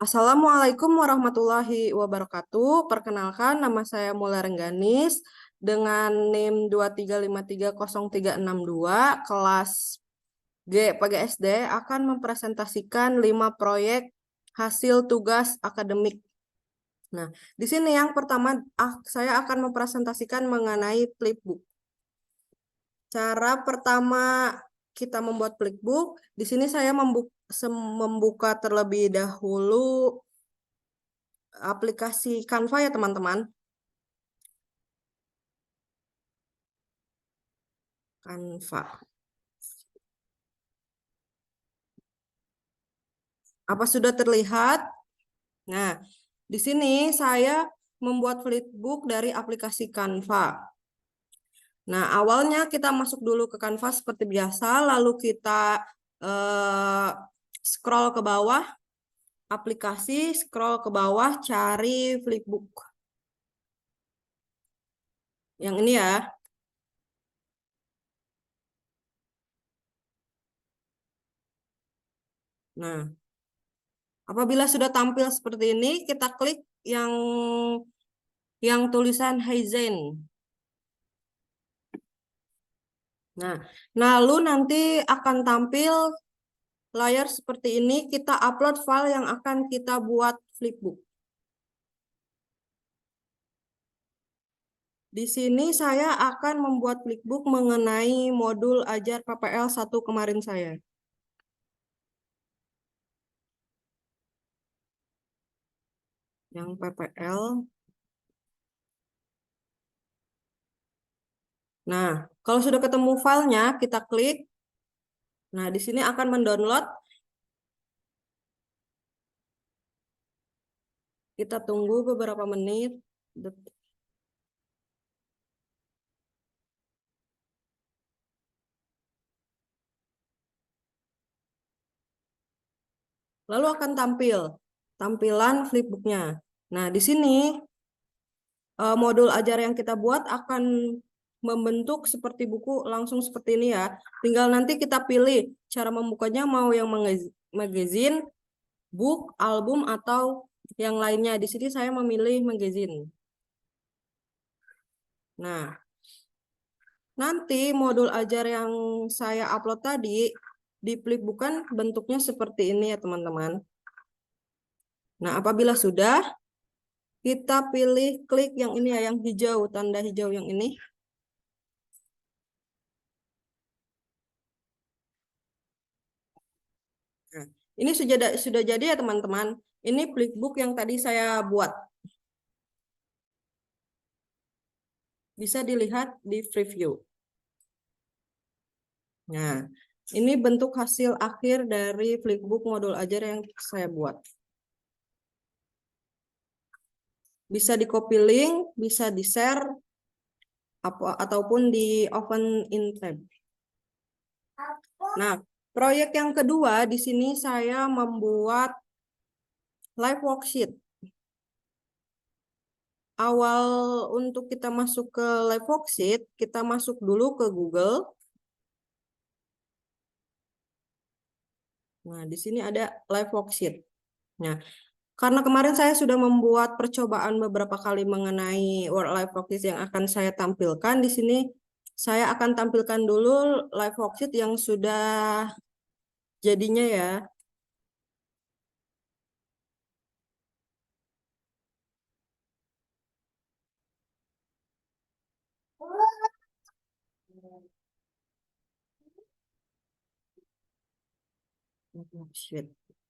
Assalamualaikum warahmatullahi wabarakatuh. Perkenalkan, nama saya Mula Rengganis dengan NIM 2353032 kelas G PGSD akan mempresentasikan 5 proyek hasil tugas akademik. Nah, di sini yang pertama saya akan mempresentasikan mengenai flipbook. Cara pertama kita membuat flipbook, di sini saya membuka terlebih dahulu aplikasi Canva ya teman-teman. Canva. Apa sudah terlihat? Nah, di sini saya membuat flipbook dari aplikasi Canva. Nah, awalnya kita masuk dulu ke Canva seperti biasa, lalu kita scroll ke bawah, aplikasi, scroll ke bawah, cari flipbook. Yang ini ya. Nah, apabila sudah tampil seperti ini, kita klik yang tulisan Heizen. Nah, lalu nanti akan tampil layar seperti ini, kita upload file yang akan kita buat flipbook. Di sini saya akan membuat flipbook mengenai modul ajar PPL 1 kemarin saya. Yang PPL. Nah, kalau sudah ketemu filenya, kita klik. Nah, di sini akan mendownload. Kita tunggu beberapa menit. Lalu akan tampil tampilan flipbooknya. Nah, di sini modul ajar yang kita buat akan membentuk seperti buku langsung seperti ini ya. Tinggal nanti kita pilih cara membukanya mau yang magazine, book, album, atau yang lainnya. Di sini saya memilih magazine. Nah, nanti modul ajar yang saya upload tadi di flipbook kan bentuknya seperti ini ya teman-teman. Nah, apabila sudah, kita pilih klik yang ini ya, yang hijau, tanda hijau yang ini. Nah, ini sudah jadi ya teman-teman. Ini flipbook yang tadi saya buat. Bisa dilihat di preview. Nah, ini bentuk hasil akhir dari flipbook modul ajar yang saya buat. Bisa di copy link, bisa di share, ataupun di open in tab. Nah, proyek yang kedua di sini saya membuat live worksheet. Awal untuk kita masuk ke live worksheet, kita masuk dulu ke Google. Nah, di sini ada live worksheet. Nah, karena kemarin saya sudah membuat percobaan beberapa kali mengenai World Live Worksheet yang akan saya tampilkan, di sini saya akan tampilkan dulu live worksheet yang sudah jadinya ya.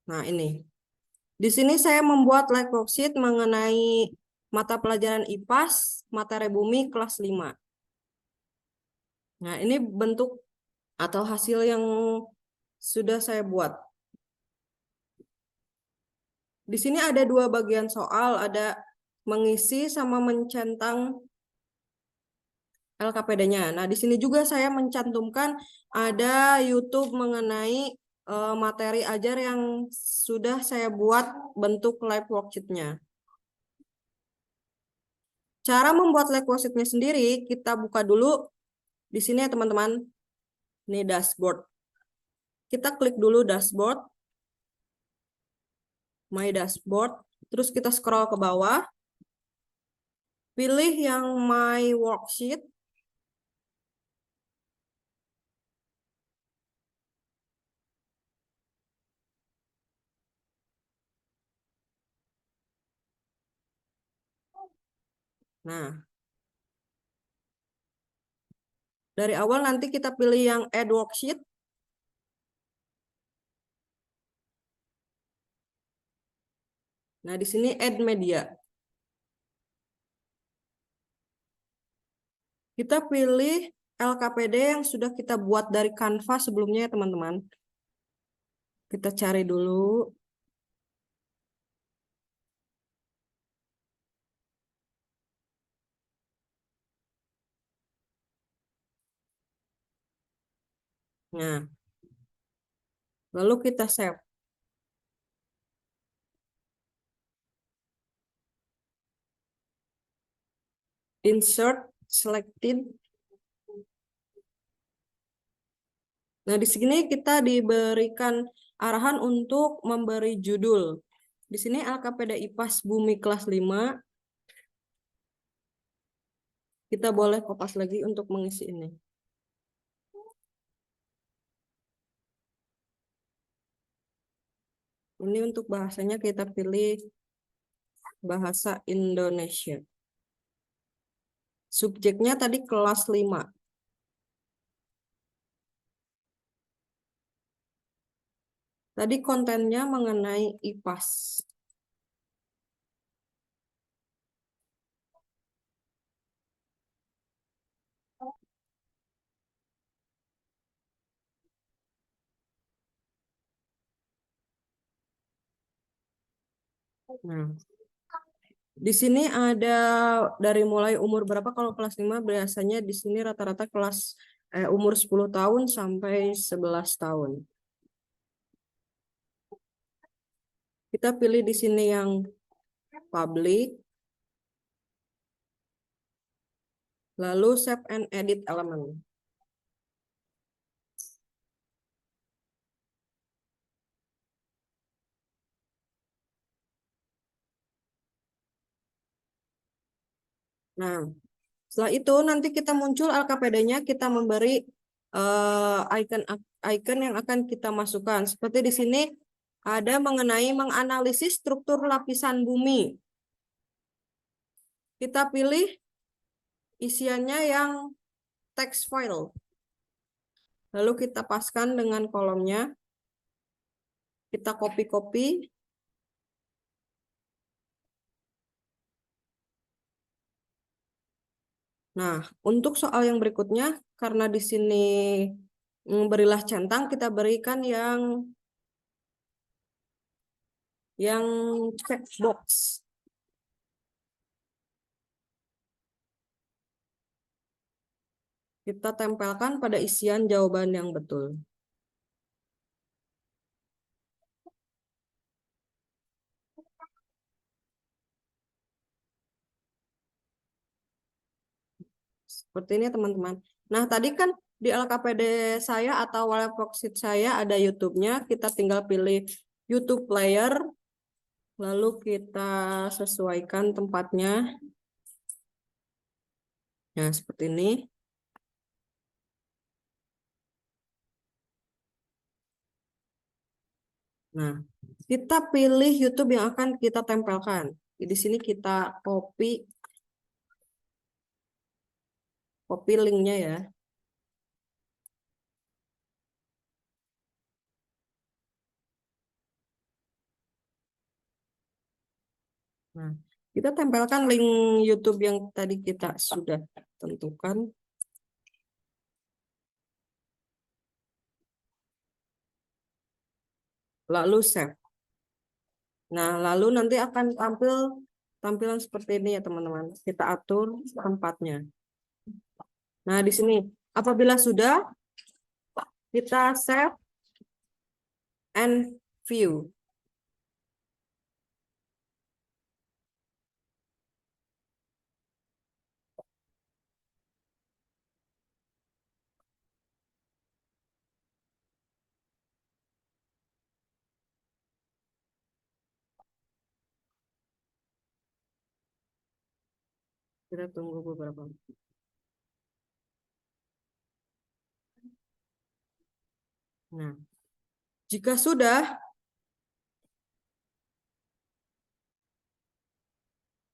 Nah, ini. Di sini saya membuat live worksheet mengenai mata pelajaran IPAS, materi bumi kelas 5. Nah, ini bentuk atau hasil yang sudah saya buat. Di sini ada dua bagian soal, ada mengisi sama mencentang LKPD-nya. Nah, di sini juga saya mencantumkan ada YouTube mengenai materi ajar yang sudah saya buat bentuk live worksheet-nya. Cara membuat live worksheet-nya sendiri, kita buka dulu di sini ya teman-teman. Ini dashboard. Kita klik dulu dashboard. My Dashboard. Terus kita scroll ke bawah, pilih yang My Worksheet. Nah, dari awal nanti kita pilih yang Add Worksheet. Nah, di sini Add Media. Kita pilih LKPD yang sudah kita buat dari Canva sebelumnya ya teman-teman. Kita cari dulu. Nah, lalu kita save. Insert selected. Nah, di sini kita diberikan arahan untuk memberi judul. Di sini LKPD IPAS Bumi kelas 5. Kita boleh kopas lagi untuk mengisi ini. Ini untuk bahasanya kita pilih bahasa Indonesia. Subjeknya tadi kelas 5. Tadi kontennya mengenai IPAS. Nah, di sini ada dari mulai umur berapa, kalau kelas 5 biasanya di sini rata-rata umur 10 tahun sampai 11 tahun. Kita pilih di sini yang public, lalu save and edit element. Nah, setelah itu nanti kita muncul LKPD-nya, kita memberi icon yang akan kita masukkan. Seperti di sini ada mengenai menganalisis struktur lapisan bumi. Kita pilih isiannya yang text file. Lalu kita paskan dengan kolomnya. Kita copy-copy. Nah, untuk soal yang berikutnya, karena di sini berilah centang, kita berikan yang checkbox. Kita tempelkan pada isian jawaban yang betul. Seperti ini teman-teman. Nah, tadi kan di LKPD saya atau web worksheet saya ada YouTube-nya. Kita tinggal pilih YouTube player. Lalu kita sesuaikan tempatnya. Nah, seperti ini. Nah, kita pilih YouTube yang akan kita tempelkan. Di sini kita copy linknya ya. Nah, kita tempelkan link YouTube yang tadi kita sudah tentukan. Lalu save. Nah, lalu nanti akan tampil tampilan seperti ini ya teman-teman. Kita atur tempatnya. Nah, di sini apabila sudah, kita save and view. Kita tunggu beberapa. Nah, jika sudah,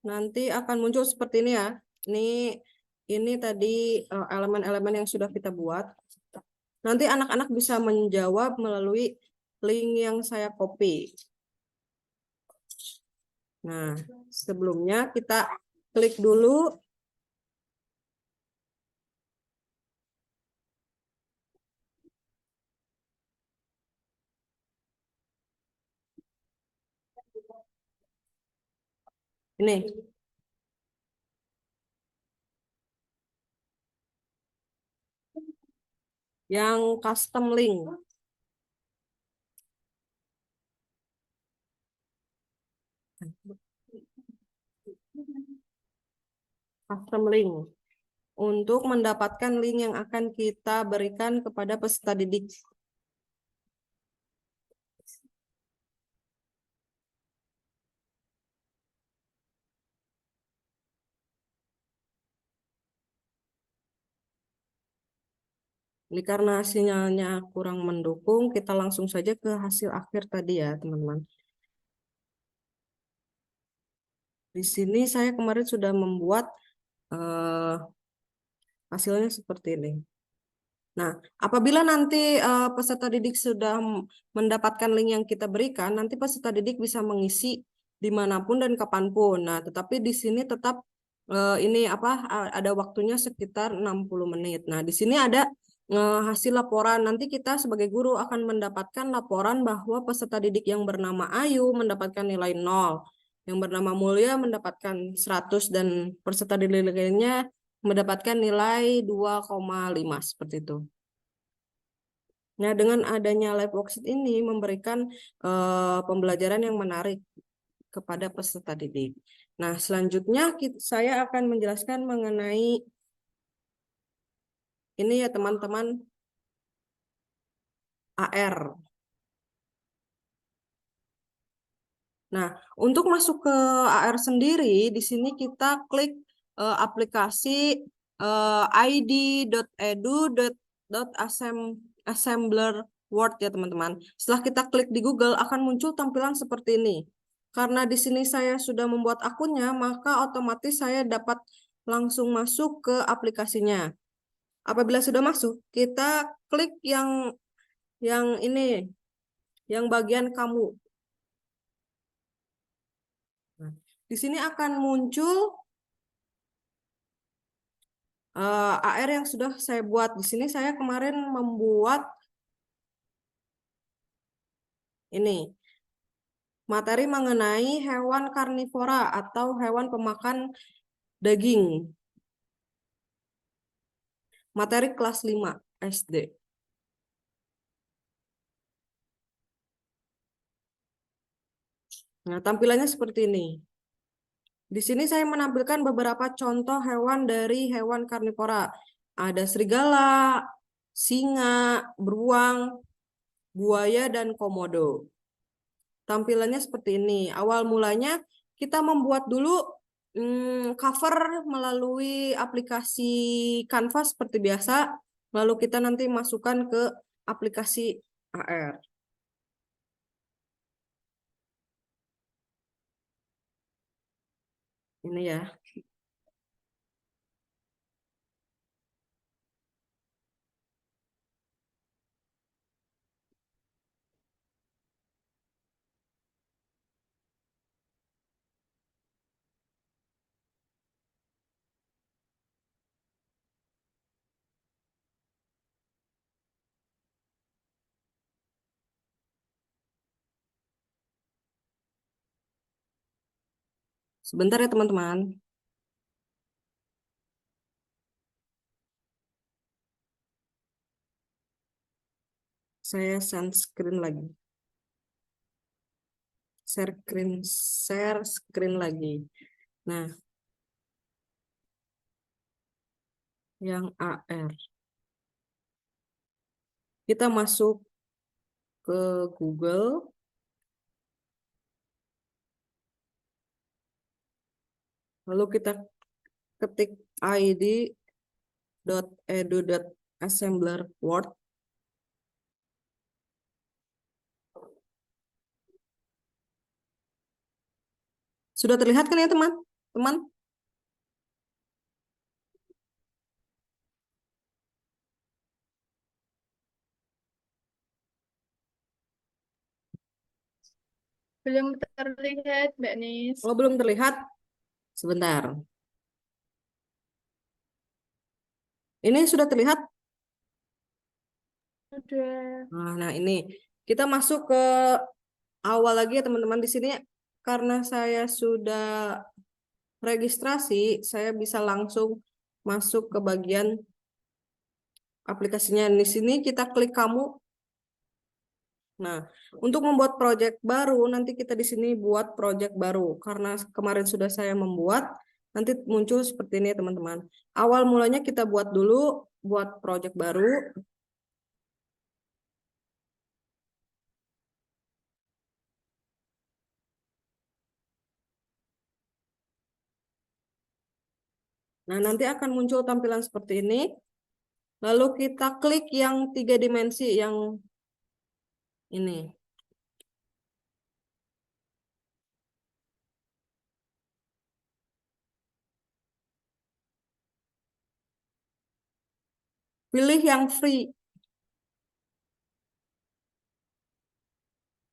nanti akan muncul seperti ini ya. Ini tadi elemen-elemen yang sudah kita buat. Nanti anak-anak bisa menjawab melalui link yang saya copy. Nah, sebelumnya kita klik dulu. Ini, yang custom link. Custom link. Untuk mendapatkan link yang akan kita berikan kepada peserta didik. Ini karena sinyalnya kurang mendukung, kita langsung saja ke hasil akhir tadi ya, teman-teman. Di sini saya kemarin sudah membuat hasilnya seperti ini. Nah, apabila nanti peserta didik sudah mendapatkan link yang kita berikan, nanti peserta didik bisa mengisi dimanapun dan kapanpun. Nah, tetapi di sini tetap ini ada waktunya sekitar 60 menit. Nah, di sini ada hasil laporan. Nanti kita sebagai guru akan mendapatkan laporan bahwa peserta didik yang bernama Ayu mendapatkan nilai 0, yang bernama Mulia mendapatkan 100, dan peserta didik lainnya mendapatkan nilai 2,5 seperti itu. Nah, dengan adanya live worksheet ini memberikan pembelajaran yang menarik kepada peserta didik. Nah, selanjutnya saya akan menjelaskan mengenai ini ya teman-teman, AR. Nah, untuk masuk ke AR sendiri, di sini kita klik aplikasi id.edu.assembler Word ya teman-teman. Setelah kita klik di Google, akan muncul tampilan seperti ini. Karena di sini saya sudah membuat akunnya, maka otomatis saya dapat langsung masuk ke aplikasinya. Apabila sudah masuk, kita klik yang ini, yang bagian kamu. Nah, di sini akan muncul AR yang sudah saya buat. Di sini saya kemarin membuat ini materi mengenai hewan karnivora atau hewan pemakan daging. Materi kelas 5 SD. Nah, tampilannya seperti ini. Di sini saya menampilkan beberapa contoh hewan dari hewan karnivora. Ada serigala, singa, beruang, buaya, dan komodo. Tampilannya seperti ini. Awal mulanya kita membuat dulu cover melalui aplikasi Canva seperti biasa. Lalu kita nanti masukkan ke aplikasi AR. Ini ya. Sebentar ya teman-teman. Saya send screen lagi. Share screen lagi. Nah, yang AR. Kita masuk ke Google. Lalu kita ketik id.edu.assembler Word. Sudah terlihat kan ya teman-teman? Belum terlihat, Mbak Nis. Oh, belum terlihat? Sebentar. Ini sudah terlihat? Udah. Nah, ini kita masuk ke awal lagi ya teman-teman. Di sini karena saya sudah registrasi, saya bisa langsung masuk ke bagian aplikasinya. Di sini kita klik kamu. Nah, untuk membuat project baru, nanti kita di sini buat project baru. Karena kemarin sudah saya membuat, nanti muncul seperti ini ya teman-teman. Awal mulanya kita buat dulu, buat project baru. Nah, nanti akan muncul tampilan seperti ini. Lalu kita klik yang 3 dimensi, yang ini. Pilih yang free.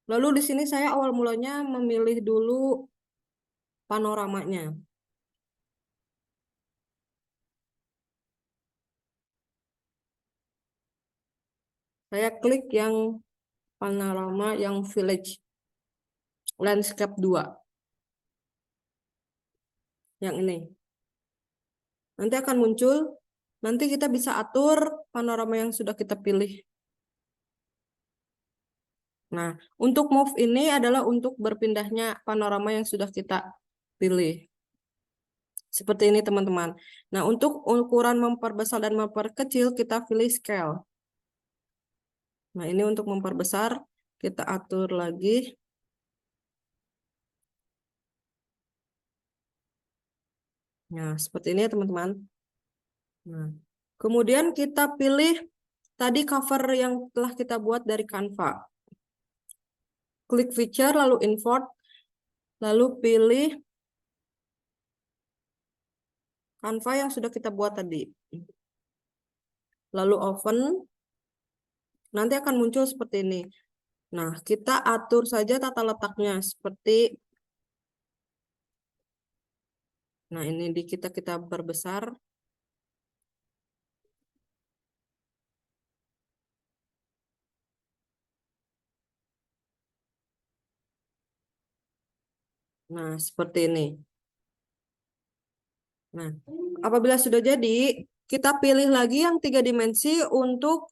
Lalu di sini saya awal mulanya memilih dulu panoramanya. Saya klik yang panorama yang village landscape 2. Yang ini. Nanti akan muncul, nanti kita bisa atur panorama yang sudah kita pilih. Nah, untuk move ini adalah untuk berpindahnya panorama yang sudah kita pilih. Seperti ini teman-teman. Nah, untuk ukuran memperbesar dan memperkecil, kita pilih scale. Nah, ini untuk memperbesar, kita atur lagi. Nah, seperti ini ya teman-teman. Nah, kemudian kita pilih tadi cover yang telah kita buat dari Canva. Klik feature, lalu import, lalu pilih Canva yang sudah kita buat tadi. Lalu open, nanti akan muncul seperti ini. Nah, kita atur saja tata letaknya seperti, nah ini di kita perbesar. Nah, seperti ini. Nah, apabila sudah jadi, kita pilih lagi yang 3 dimensi untuk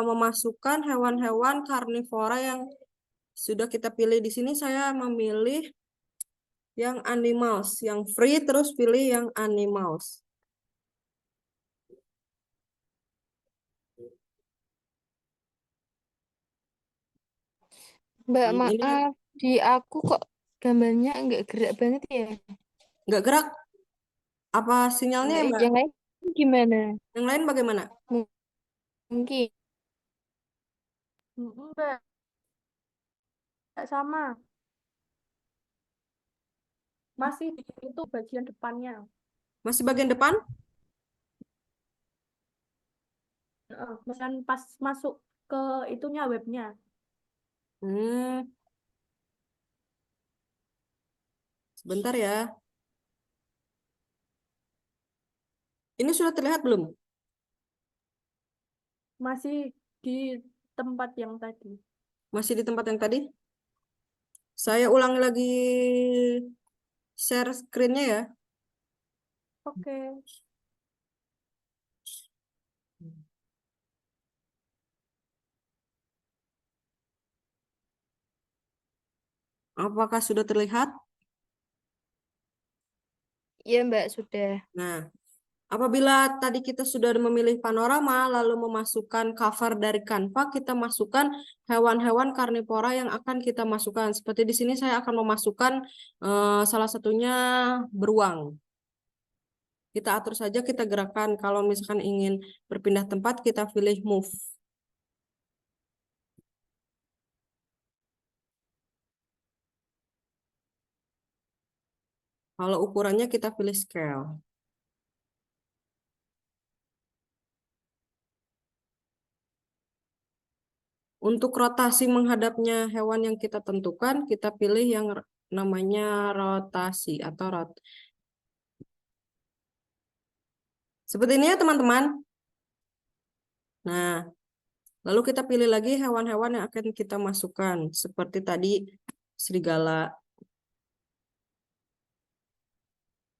memasukkan hewan-hewan karnivora yang sudah kita pilih. Di sini saya memilih yang animals, yang free, terus pilih yang animals. Mbak, Nah, ini maaf. Di aku kok gambarnya nggak gerak banget ya? nggak gerak. Apa sinyalnya ya, Mbak? Yang lain gimana? Yang lain bagaimana? Mungkin. Mbak, sama. Masih di itu bagian depannya. Masih bagian depan? Misalkan pas masuk ke itunya webnya. Hmm, sebentar ya. Ini sudah terlihat belum? Masih di tempat yang tadi. Masih di tempat yang tadi? Saya ulangi lagi share screen-nya ya. Oke. Apakah sudah terlihat? Iya, Mbak, sudah. Nah, apabila tadi kita sudah memilih panorama, lalu memasukkan cover dari Canva, kita masukkan hewan-hewan karnivora yang akan kita masukkan. Seperti di sini saya akan memasukkan salah satunya beruang. Kita atur saja, kita gerakan. Kalau misalkan ingin berpindah tempat, kita pilih move. Kalau ukurannya kita pilih scale. Untuk rotasi menghadapnya hewan yang kita tentukan, kita pilih yang namanya rotasi atau seperti ini ya teman-teman. Nah, lalu kita pilih lagi hewan-hewan yang akan kita masukkan. Seperti tadi serigala.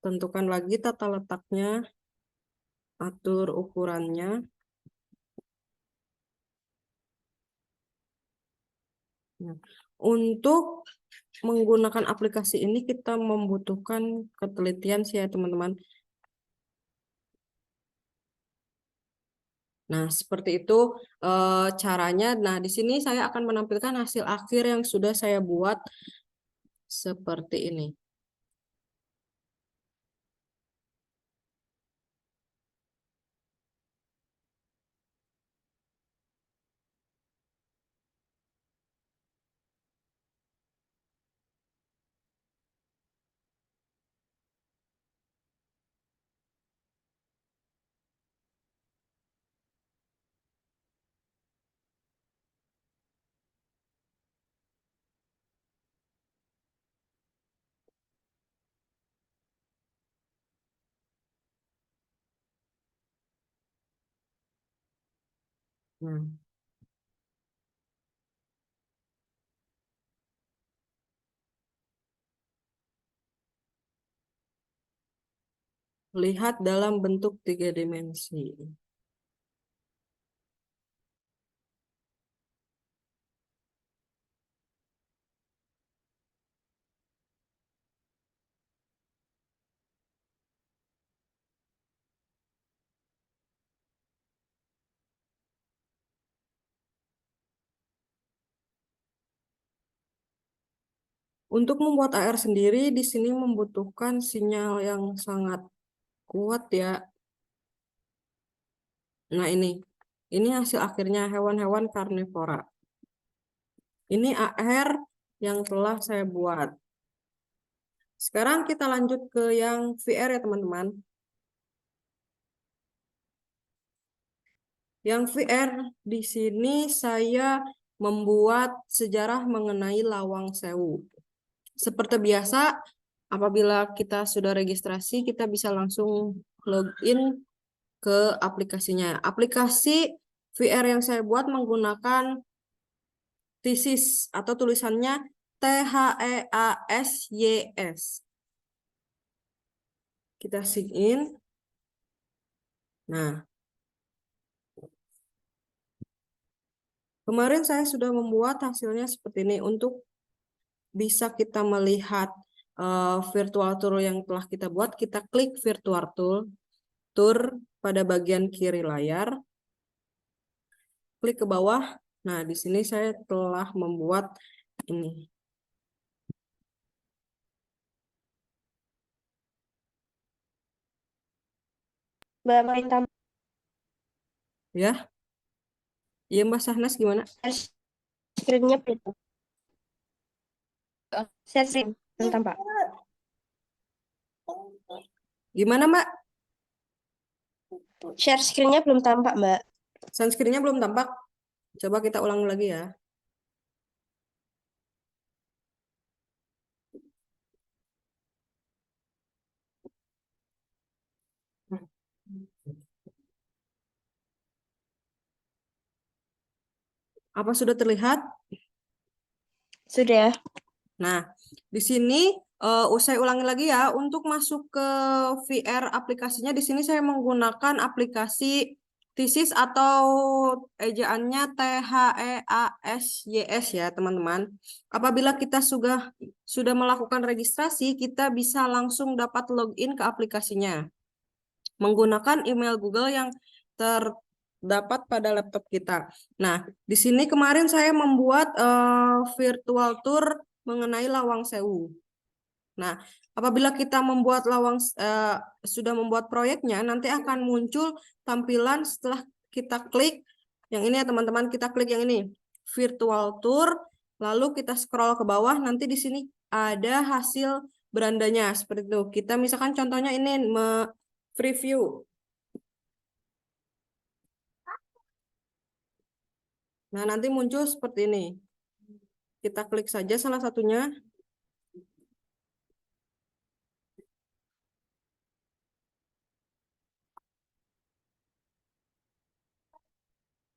Tentukan lagi tata letaknya, atur ukurannya. Nah, untuk menggunakan aplikasi ini kita membutuhkan ketelitian sih ya teman-teman. Nah, seperti itu caranya. Nah, di sini saya akan menampilkan hasil akhir yang sudah saya buat seperti ini. Nah, lihat dalam bentuk 3 dimensi. Untuk membuat AR sendiri, di sini membutuhkan sinyal yang sangat kuat ya. Nah, ini hasil akhirnya hewan-hewan karnivora. Ini AR yang telah saya buat. Sekarang kita lanjut ke yang VR ya teman-teman. Yang VR di sini saya membuat sejarah mengenai Lawang Sewu. Seperti biasa, apabila kita sudah registrasi, kita bisa langsung login ke aplikasinya. Aplikasi VR yang saya buat menggunakan thesis atau tulisannya THEASYS. Kita sign in. Nah, kemarin saya sudah membuat hasilnya seperti ini. Untuk bisa kita melihat virtual tour yang telah kita buat, kita klik virtual tour pada bagian kiri layar. Klik ke bawah. Nah, di sini saya telah membuat ini. Mbak main tambah Ya. Iya, Mbak Sahnas gimana? screen-nya berapa? Share screen belum tampak. Gimana, Mbak? Share screen-nya belum tampak, Mbak. Sunscreen-nya belum tampak. Coba kita ulang lagi ya. Apa sudah terlihat? Sudah. Nah, di sini saya ulangi lagi ya. Untuk masuk ke VR aplikasinya, di sini saya menggunakan aplikasi Thesis atau ejaannya THEASYS ya, teman-teman. Apabila kita sudah melakukan registrasi, kita bisa langsung dapat login ke aplikasinya menggunakan email Google yang terdapat pada laptop kita. Nah, di sini kemarin saya membuat virtual tour mengenai Lawang Sewu. Nah, apabila kita sudah membuat proyeknya, nanti akan muncul tampilan setelah kita klik yang ini ya teman-teman, kita klik yang ini, virtual tour, lalu kita scroll ke bawah, nanti di sini ada hasil berandanya seperti itu. Kita misalkan contohnya ini preview. Nah, nanti muncul seperti ini. Kita klik saja salah satunya.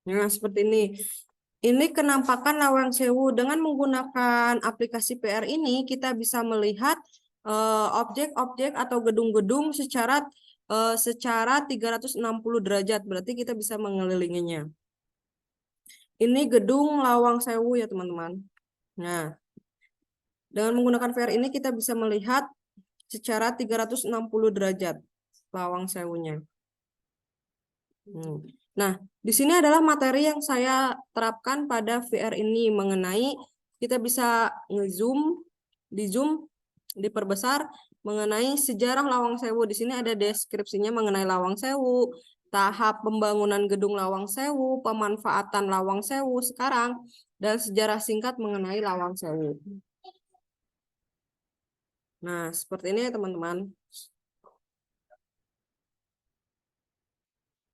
Nah, seperti ini. Ini kenampakan Lawang Sewu. Dengan menggunakan aplikasi PR ini, kita bisa melihat objek-objek atau gedung-gedung secara 360 derajat. Berarti kita bisa mengelilinginya. Ini gedung Lawang Sewu ya, teman-teman. Nah, dengan menggunakan VR ini kita bisa melihat secara 360 derajat Lawang Sewunya. Nah, di sini adalah materi yang saya terapkan pada VR ini mengenai kita bisa nge-zoom, di-zoom, diperbesar mengenai sejarah Lawang Sewu. Di sini ada deskripsinya mengenai Lawang Sewu, tahap pembangunan gedung Lawang Sewu, pemanfaatan Lawang Sewu sekarang, dan sejarah singkat mengenai Lawang Sewu. Nah, seperti ini ya teman-teman.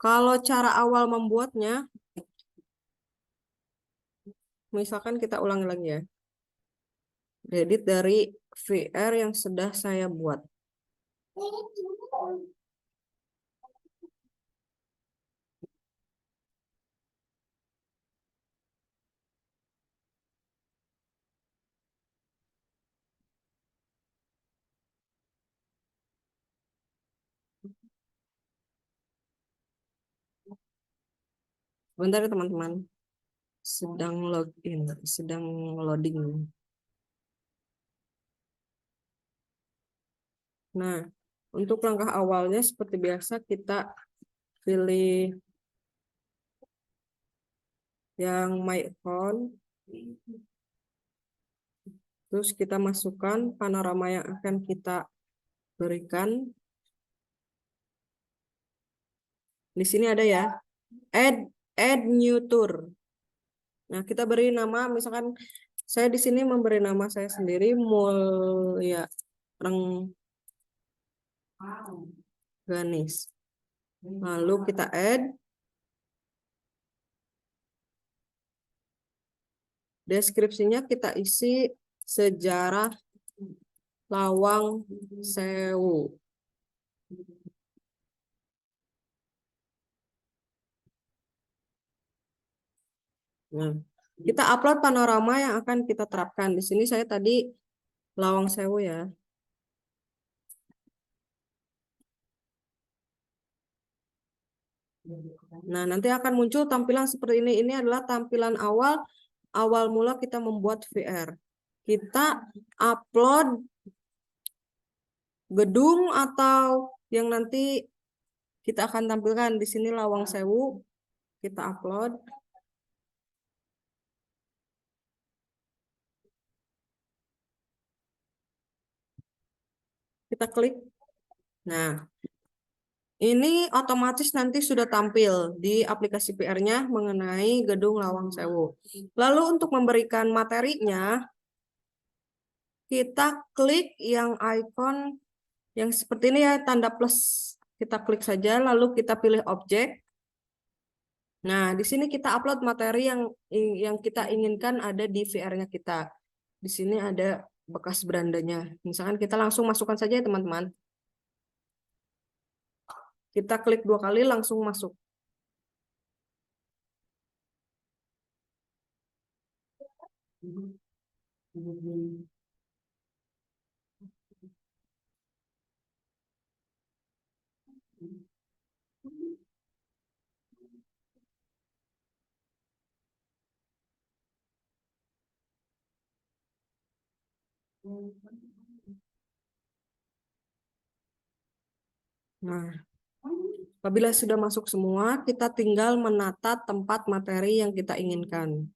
Kalau cara awal membuatnya, misalkan kita ulangi lagi ya. Edit dari VR yang sudah saya buat. Bentar ya teman-teman. Sedang login, sedang loading. Nah, untuk langkah awalnya seperti biasa kita pilih yang My Account. Terus kita masukkan panorama yang akan kita berikan. Di sini ada ya, add new tour. Nah, kita beri nama, misalkan saya di sini memberi nama saya sendiri, Mulya Rengganis. Lalu kita add. Deskripsinya kita isi sejarah Lawang Sewu. Nah, kita upload panorama yang akan kita terapkan. Di sini saya tadi Lawang Sewu ya. Nah, nanti akan muncul tampilan seperti ini. Ini adalah tampilan awal mula kita membuat VR. Kita upload gedung atau yang nanti kita akan tampilkan di sini Lawang Sewu. Kita upload. Kita klik. Nah, ini otomatis nanti sudah tampil di aplikasi PR-nya mengenai gedung Lawang Sewu. Lalu untuk memberikan materinya, kita klik yang icon yang seperti ini ya, tanda plus. Kita klik saja, lalu kita pilih objek. Nah, di sini kita upload materi yang kita inginkan ada di VR-nya kita. Di sini ada bekas berandanya. Misalkan kita langsung masukkan saja ya teman-teman. Kita klik 2 kali langsung masuk. Nah, apabila sudah masuk semua, kita tinggal menata tempat materi yang kita inginkan.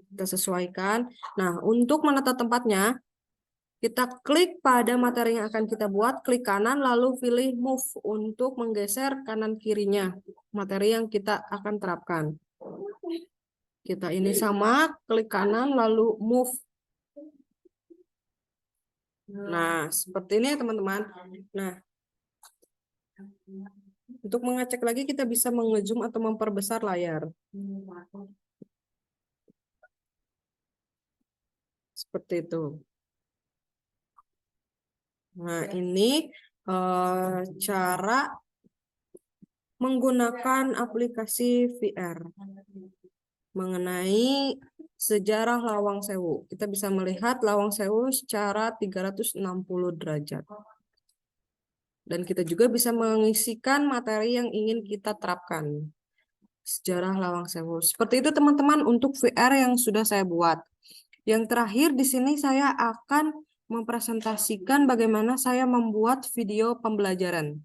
Kita sesuaikan. Nah, untuk menata tempatnya, Kita klik pada materi yang akan kita buat, klik kanan, lalu pilih move untuk menggeser kanan kirinya materi yang kita akan terapkan. Kita ini sama, klik kanan, lalu move. Nah, seperti ini ya teman-teman. Nah, untuk mengecek lagi kita bisa mengezoom atau memperbesar layar. Seperti itu. Nah, ini cara menggunakan aplikasi VR mengenai sejarah Lawang Sewu. Kita bisa melihat Lawang Sewu secara 360 derajat. Dan kita juga bisa mengisikan materi yang ingin kita terapkan. Sejarah Lawang Sewu. Seperti itu teman-teman untuk VR yang sudah saya buat. Yang terakhir di sini saya akan mempresentasikan bagaimana saya membuat video pembelajaran.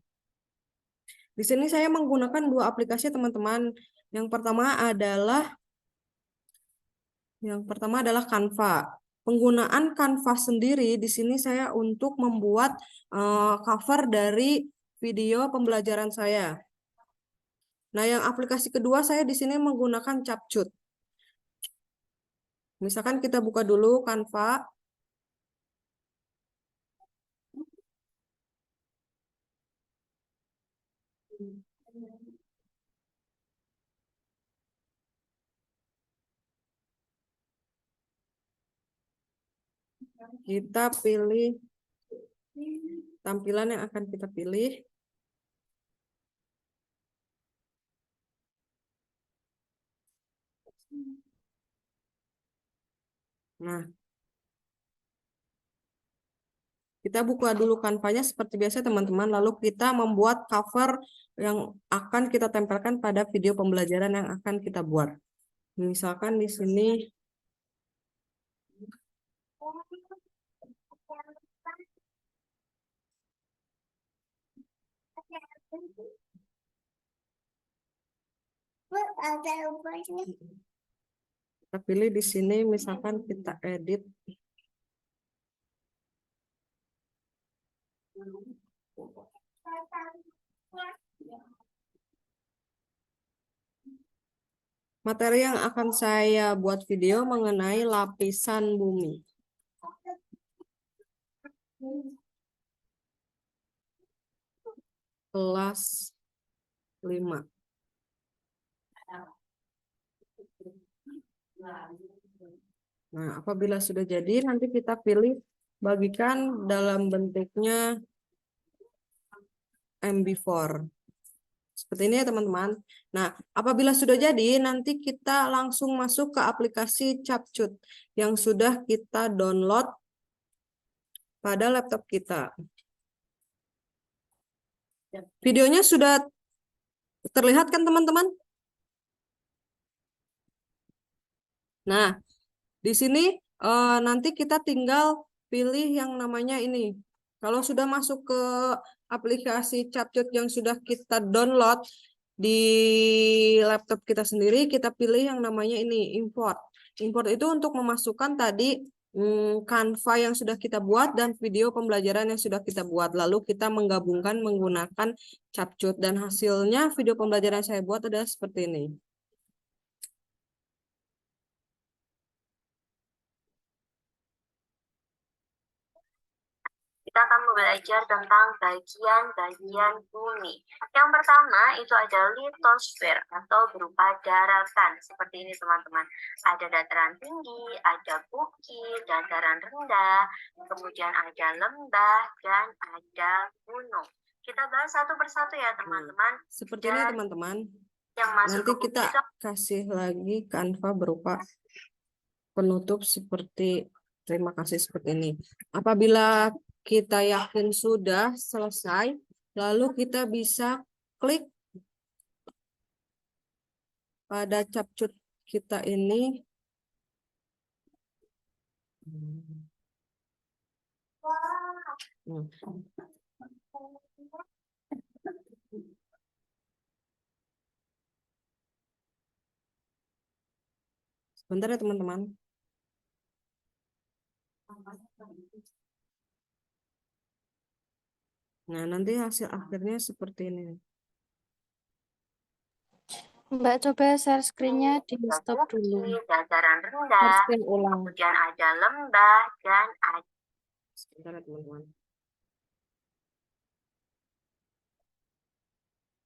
Di sini saya menggunakan dua aplikasi teman-teman. Yang pertama adalah Canva. Penggunaan Canva sendiri di sini saya untuk membuat cover dari video pembelajaran saya. Nah, yang aplikasi kedua saya di sini menggunakan Capcut. Misalkan kita buka dulu Canva. Kita pilih tampilan yang akan kita pilih. Nah, kita buka dulu Canva-nya seperti biasa teman-teman, lalu kita membuat cover yang akan kita tempelkan pada video pembelajaran yang akan kita buat. Misalkan di sini kita pilih di sini, misalkan kita edit. Materi yang akan saya buat video mengenai lapisan bumi. Kelas 5. Nah, apabila sudah jadi, nanti kita pilih bagikan dalam bentuknya MB4. Seperti ini ya teman-teman. Nah, apabila sudah jadi, nanti kita langsung masuk ke aplikasi Capcut yang sudah kita download pada laptop kita. Videonya sudah terlihat kan teman-teman? Nah, di sini nanti kita tinggal pilih yang namanya ini. Kalau sudah masuk ke aplikasi Capcut yang sudah kita download di laptop kita sendiri, kita pilih yang namanya ini, import. Import itu untuk memasukkan tadi Canva yang sudah kita buat dan video pembelajaran yang sudah kita buat. Lalu kita menggabungkan menggunakan Capcut dan hasilnya video pembelajaran yang saya buat adalah seperti ini. Kita akan belajar tentang bagian-bagian bumi. Yang pertama itu ada litosfer atau berupa daratan. Seperti ini teman-teman. Ada dataran tinggi, ada bukit, dataran rendah, kemudian ada lembah, dan ada gunung. Kita bahas satu persatu ya teman-teman. Seperti ini ya teman-teman. Yang masuk Nanti ke bumi kita itu kasih lagi Canva berupa penutup seperti terima kasih seperti ini. Apabila kita yakin sudah selesai, lalu kita bisa klik pada Capcut kita ini. Sebentar ya teman-teman. Nah, nanti hasil akhirnya seperti ini. Mbak coba share screen-nya di stop dulu. Bukit, dataran Share rendah, screen ulang. kemudian ada lembah dan ada Sebentar ya, teman-teman.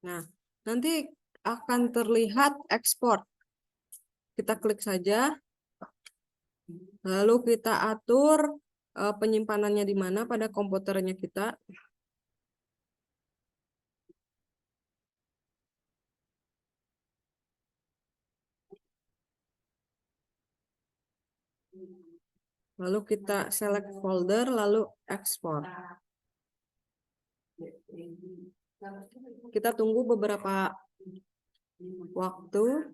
Nah, nanti akan terlihat ekspor. Kita klik saja, lalu kita atur penyimpanannya di mana pada komputernya kita. Lalu kita select folder, lalu ekspor. Kita tunggu beberapa waktu.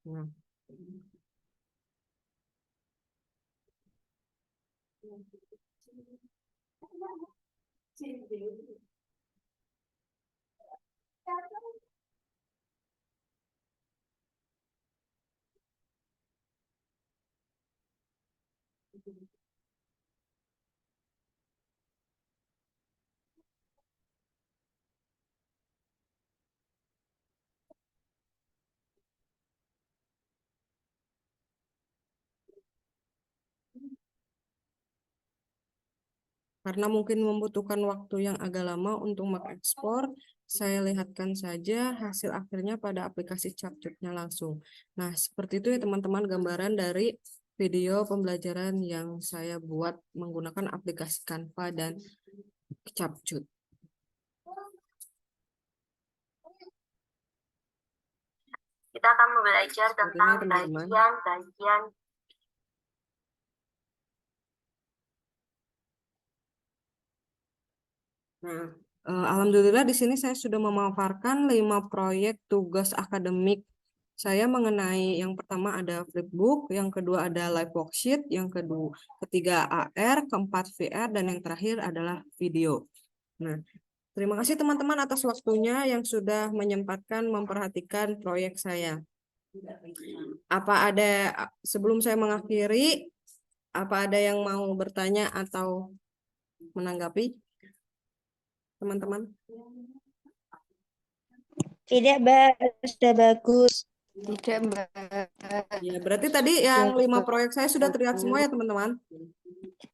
Nah. Karena mungkin membutuhkan waktu yang agak lama untuk mengekspor, saya lihatkan saja hasil akhirnya pada aplikasi Capcut-nya langsung. Nah, seperti itu ya teman-teman gambaran dari video pembelajaran yang saya buat menggunakan aplikasi Canva dan Capcut. kita akan belajar tentang teman-teman. bagian-bagian Nah, alhamdulillah di sini saya sudah memaparkan 5 proyek tugas akademik saya mengenai yang pertama ada flipbook, yang kedua ada live worksheet, yang ketiga AR, keempat VR, dan yang terakhir adalah video. Nah, terima kasih teman-teman atas waktunya yang sudah menyempatkan memperhatikan proyek saya. Sebelum saya mengakhiri, apa ada yang mau bertanya atau menanggapi? Teman-teman? Tidak, Mbak. Sudah bagus. Tidak, Mbak. Ya, berarti tadi yang 5 proyek saya sudah terlihat semua ya, teman-teman?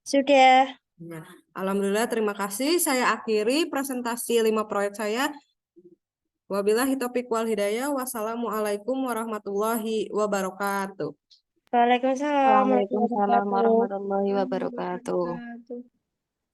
Sudah. Nah, alhamdulillah, terima kasih. Saya akhiri presentasi 5 proyek saya. Wabillahi taufiq wal hidayah. Wassalamualaikum warahmatullahi wabarakatuh. Waalaikumsalam Waalaikumsalam warahmatullahi wabarakatuh.